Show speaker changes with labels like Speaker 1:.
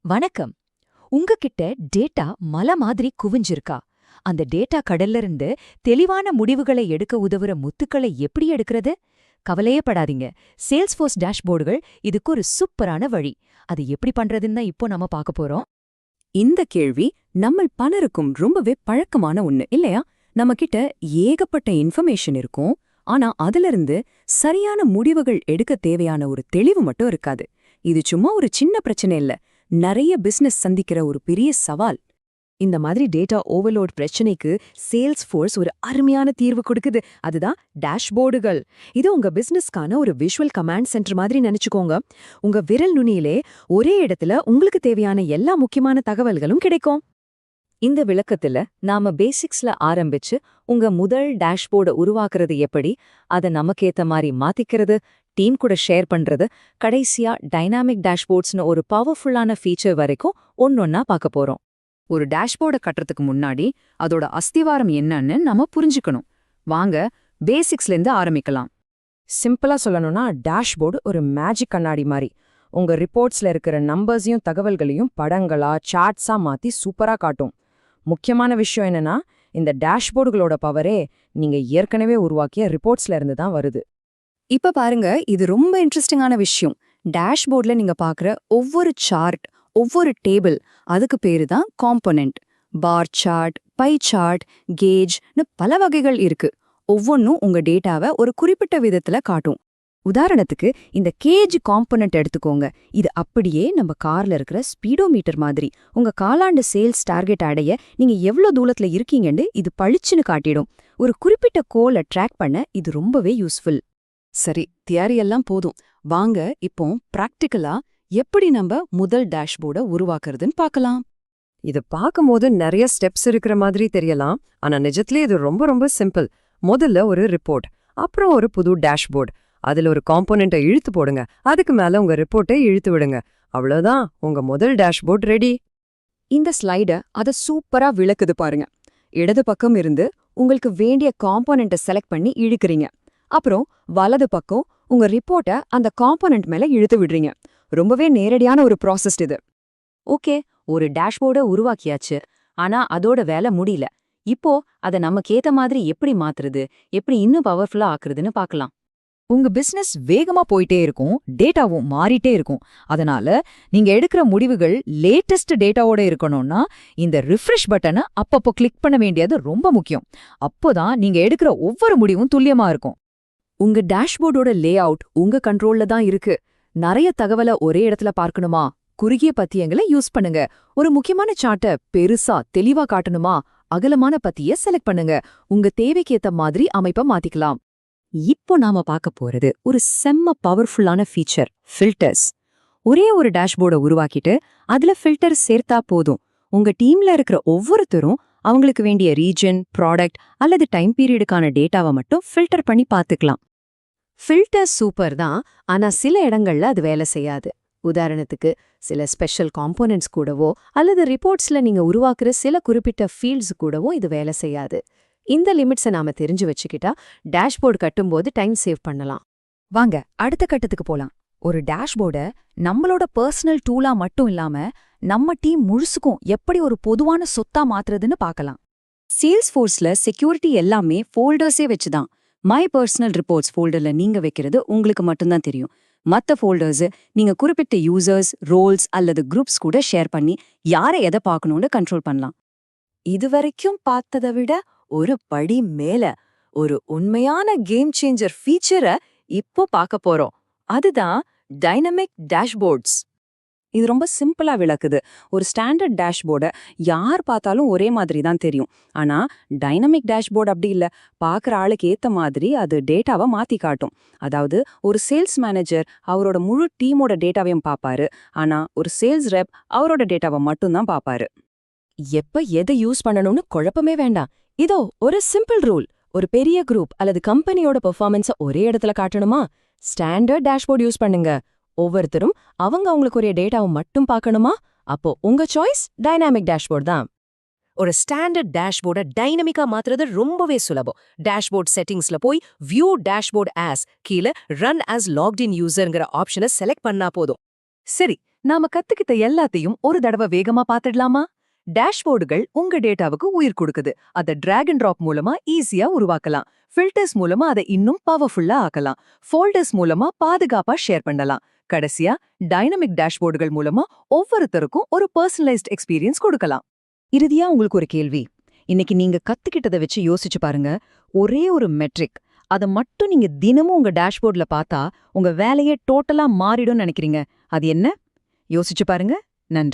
Speaker 1: வணக்கம். உங்ககிட்ட டேட்டா மலை மாதிரி குவிஞ்சிருக்கா? அந்த டேட்டா கடல்ல இருந்து தெளிவான முடிவுகளை எடுக்க உதவுற முத்துக்களை எப்படி எடுக்கிறது? கவலையே படாதீங்க. சேல்ஸ்ஃபோர்ஸ் டேஷ்போர்டுகள் இதுக்கு ஒரு சூப்பரான வழி. அது எப்படி பண்றதுன்னு தான் இப்போ நாம பார்க்க போறோம்.
Speaker 2: இந்த கேள்வி நம்மள் பலருக்கும் ரொம்பவே பழக்கமான ஒண்ணு இல்லையா? நம்ம கிட்ட ஏகப்பட்ட இன்ஃபர்மேஷன் இருக்கும். ஆனா அதிலிருந்து சரியான முடிவுகள் எடுக்க தேவையான ஒரு தெளிவு மட்டும் இருக்காது. இது சும்மா ஒரு சின்ன பிரச்சனை இல்ல, நிறைய பிசினஸ் சந்திக்கிற ஒரு பெரிய சவால். இந்த மாதிரி டேட்டா ஓவர்லோட் பிரச்சனைக்கு சேல்ஸ்ஃபோர்ஸ் ஒரு அருமையான தீர்வு கொடுக்குது. அதுதான் டேஷ்போர்டுகள். இது உங்க பிசினஸ்க்கான ஒரு விஷுவல் கமாண்ட் சென்டர் மாதிரி நினைச்சுக்கோங்க. உங்க விரல் நுனியிலே ஒரே இடத்துல உங்களுக்கு தேவையான எல்லா முக்கியமான தகவல்களும் கிடைக்கும். இந்த விளக்கத்துல நாம பேசிக்ஸ்ல ஆரம்பிச்சு உங்க முதல் டேஷ்போர்டை உருவாக்குறது எப்படி, அதை நமக்கேத்த மாதிரி மாத்திக்கிறது, டீம் கூட ஷேர் பண்றது, கடைசியா டைனாமிக் டேஷ்போர்ட்ஸ்னு ஒரு பவர்ஃபுல்லான ஃபீச்சர் வரைக்கும் ஒன்னொன்னா பார்க்க போறோம். ஒரு டேஷ்போர்டை கட்டுறதுக்கு முன்னாடி அதோட அஸ்திவாரம் என்னன்னு நம்ம புரிஞ்சுக்கணும். வாங்க பேசிக்ஸ்லேருந்து ஆரம்பிக்கலாம். சிம்பிளா சொல்லணும்னா டேஷ்போர்டு ஒரு மேஜிக் கண்ணாடி மாதிரி. உங்க ரிப்போர்ட்ஸ்ல இருக்கிற நம்பர்ஸையும் தகவல்களையும் படங்களா சார்ட்ஸா மாத்தி சூப்பரா காட்டும். முக்கியமான விஷயம் என்னன்னா, இந்த டேஷ்போர்டுகளோட பவரே நீங்க ஏற்கனவே உருவாக்கிய ரிப்போர்ட்ஸ்ல இருந்து தான் வருது. இப்ப பாருங்க, இது ரொம்ப இன்ட்ரெஸ்டிங்கான விஷயம். டேஷ்போர்ட்ல நீங்க பாக்குற ஒவ்வொரு சார்ட், ஒவ்வொரு டேபிள், அதுக்கு பேரு தான் component. Bar chart, pie chart, கேஜ்னு பல வகைகள் இருக்கு. ஒவ்வொன்றும் உங்க டேட்டாவை ஒரு குறிப்பிட்ட விதத்துல காட்டும். உதாரணத்துக்கு இந்த கேஜ் காம்போனன்ட் எடுத்துக்கோங்க. இது அப்படியே நம்ம கார்ல இருக்கிற ஸ்பீடோமீட்டர் மாதிரி. உங்க காலாண்டு சேல்ஸ் டார்கெட் அடைய நீங்க எவ்வளவு தூரத்துல இருக்கீங்கன்னு இது பளிச்சுன்னு காட்டிடும். ஒரு குறிப்பிட்ட கோலை ட்ராக் பண்ண இது ரொம்பவே யூஸ்ஃபுல். சரி, தியரியெல்லாம் போதும். வாங்க இப்போ பிராக்டிக்கலா எப்படி நம்ம முதல் டேஷ்போர்டை உருவாக்குறதுன்னு பார்க்கலாம். இது பார்க்கும்போது நிறைய ஸ்டெப்ஸ் இருக்கிற மாதிரி தெரியலாம். ஆனா நிஜத்திலே இது ரொம்ப ரொம்ப சிம்பிள். முதல்ல ஒரு ரிப்போர்ட், அப்புறம் ஒரு புது டேஷ்போர்ட். அதுல ஒரு காம்போனென்ட்டை இழுத்து போடுங்க. அதுக்கு மேல உங்க ரிப்போர்ட்டை இழுத்து விடுங்க. அவ்வளவுதான், உங்க முதல் டேஷ்போர்ட் ரெடி. இந்த ஸ்லைட அதை சூப்பரா விளக்குது பாருங்க. இடது பக்கம் இருந்து உங்களுக்கு வேண்டிய காம்போனென்ட்டை செலக்ட் பண்ணி இழுக்கிறீங்க. அப்புறம் வலது பக்கம் உங்க ரிப்போர்ட்டை அந்த காம்போனென்ட் மேல இழுத்து விடுறீங்க. ரொம்பவே நேரடியான ஒரு ப்ராசஸ் இது. ஓகே, ஒரு டேஷ்போர்டை உருவாக்கியாச்சு. ஆனா அதோட வேலை முடியல. இப்போ அதை நமக்கேத்த மாதிரி எப்படி மாத்துறது, எப்படி இன்னும் பவர்ஃபுல்லா ஆக்குறதுன்னு பார்க்கலாம். உங்க பிசினஸ் வேகமா போயிட்டே இருக்கும், டேட்டாவும் மாறிட்டே இருக்கும். அதனால நீங்க எடுக்கிற முடிவுகள் லேட்டஸ்ட் டேட்டாவோட இருக்கணும்னா இந்த ரிஃப்ரெஷ் பட்டனை அப்பப்போ கிளிக் பண்ண வேண்டியது ரொம்ப முக்கியம். அப்போதான் நீங்க எடுக்கிற ஒவ்வொரு முடிவும் துல்லியமா இருக்கும். உங்க டேஷ்போர்டோட லே அவுட் உங்க கண்ட்ரோல்ல தான் இருக்கு. நிறைய தகவலை ஒரே இடத்துல பார்க்கணுமா, குறுகிய பத்தியங்களை யூஸ் பண்ணுங்க. ஒரு முக்கியமான சார்ட்டை பெருசா தெளிவா காட்டணுமா, அகலமான பத்திய செலக்ட் பண்ணுங்க. உங்க தேவைக்கேத்த மாதிரி அமைப்பை மாத்திக்கலாம். இப்போ நாம பார்க்க போறது ஒரு செம்ம பவர்ஃபுல்லான ஃபீச்சர், ஃபில்டர்ஸ். ஒரே ஒரு டேஷ்போர்டை உருவாக்கிட்டு அதுல ஃபில்டர் சேர்த்தா போதும். உங்க டீம்ல இருக்கிற ஒவ்வொருத்தரும் அவங்களுக்கு வேண்டிய ரீஜன், ப்ராடக்ட் அல்லது டைம் பீரியடுக்கான டேட்டாவை மட்டும் ஃபில்டர் பண்ணி பார்த்துக்கலாம். ஃபில்டர் சூப்பர் தான், ஆனா சில இடங்கள்ல அது வேலை செய்யாது. உதாரணத்துக்கு சில ஸ்பெஷல் காம்போனன்ட்ஸ் கூடவோ அல்லது ரிப்போர்ட்ஸ்ல நீங்க உருவாக்குற சில குறிப்பிட்ட ஃபீல்ட்ஸ் கூடவோ இது வேலை செய்யாது. இந்த லிமிட்ஸை நாம தெரிஞ்சு வச்சுக்கிட்டா டேஷ்போர்டு கட்டும்போது டைம் சேவ் பண்ணலாம். வாங்க அடுத்த கட்டத்துக்கு போலாம். ஒரு டேஷ்போர்டை நம்மளோட பர்சனல் டூலா மட்டும் இல்லாம நம்ம டீம் முழுசுக்கும் எப்படி ஒரு பொதுவான சொத்தா மாத்துறதுன்னு பார்க்கலாம். சேல்ஸ்ஃபோர்ஸ்ல செக்யூரிட்டி எல்லாமே ஃபோல்டர்ஸே வச்சுதான். மை பர்சனல் ரிப்போர்ட்ஸ் ஃபோல்டர்ல நீங்க வைக்கிறது உங்களுக்கு மட்டும்தான் தெரியும். மற்ற ஃபோல்டர்ஸ் நீங்க குறிப்பிட்ட யூசர்ஸ், ரோல்ஸ் அல்லது குரூப்ஸ் கூட ஷேர் பண்ணி யாரை எதை பார்க்கணும்னு கண்ட்ரோல் பண்ணலாம். இதுவரைக்கும் பார்த்ததை விட ஒரு படி மேல ஒரு உண்மையான கேம் சேஞ்சர் ஃபீச்சரை இப்போ பார்க்க போறோம். அதுதான் டைனமிக் டேஷ்போர்ட்ஸ். இது ரொம்ப சிம்பிளா விளக்குது. ஒரு ஸ்டாண்டர்ட் டேஷ்போர்டை யார் பார்த்தாலும் ஒரே மாதிரி தான் தெரியும். ஆனா டைனமிக் டேஷ்போர்டு அப்படி இல்ல. பார்க்குற ஆளுக்கு ஏத்த மாதிரி அது டேட்டாவை மாத்தி காட்டும். அதாவது ஒரு சேல்ஸ் மேனேஜர் அவரோட முழு டீமோட டேட்டாவையும் பார்ப்பாரு. ஆனா ஒரு சேல்ஸ் ரெப் அவரோட டேட்டாவை மட்டும்தான் பார்ப்பாரு. எப்ப எதை யூஸ் பண்ணணும்னு குழப்பமே வேண்டாம். இதோ ஒரு சிம்பிள் ரூல். ஒரு பெரிய குரூப் அல்லது கம்பெனியோட பெர்ஃபார்மன்ஸை ஒரே இடத்துல காட்டணுமா, ஸ்டாண்டர்ட் டேஷ்போர்ட் யூஸ் பண்ணுங்க. ஒவ்வொருத்தரும் அவங்களுக்கு ஒரு டேட்டாவை மட்டும் பார்க்கணுமா, அப்போ உங்க சாய்ஸ் டைனாமிக் டேஷ்போர்ட் தான்.
Speaker 3: ஒரு ஸ்டாண்டர்ட் டேஷ்போர்டை டைனமிக்கா மாத்துறது ரொம்பவே சுலபம். டேஷ்போர்ட் செட்டிங்ஸ்ல போய் வியூ டேஷ்போர்ட் ஆஸ் கீழே ரன் ஆஸ் லாக்ட் இன் யூசர்ங்கிற ஆப்ஷனை செலக்ட் பண்ணா போதும். சரி,
Speaker 2: நாம கத்துக்கிட்ட எல்லாத்தையும் ஒரு தடவை வேகமா பாத்துடலாமா? டேஷ்போர்டுகள் உங்க டேட்டாவுக்கு உயிர் கொடுக்குது. அதை டிராக் அண்ட் டிராப் மூலமா ஈஸியா உருவாக்கலாம். ஃபில்டர்ஸ் மூலமா அதை இன்னும் பவர்ஃபுல்லா ஆக்கலாம். ஃபோல்டர்ஸ் மூலமா பாதுகாப்பா ஷேர் பண்ணலாம். கடைசியா டைனமிக் டேஷ்போர்டுகள் மூலமா ஒவ்வொருத்தருக்கும் ஒரு பர்சனலைஸ்ட் எக்ஸ்பீரியன்ஸ் கொடுக்கலாம்.
Speaker 1: இறுதியா உங்களுக்கு ஒரு கேள்வி. இன்னைக்கு நீங்க கத்துக்கிட்டதை வச்சு யோசிச்சு பாருங்க. ஒரே ஒரு மெட்ரிக், அதை மட்டும் நீங்க தினமும் உங்க டேஷ்போர்ட்ல பார்த்தா உங்க வேலையே டோட்டலா மாறிடும்னு நினைக்கிறீங்க. அது என்ன? யோசிச்சு பாருங்க. நன்றி.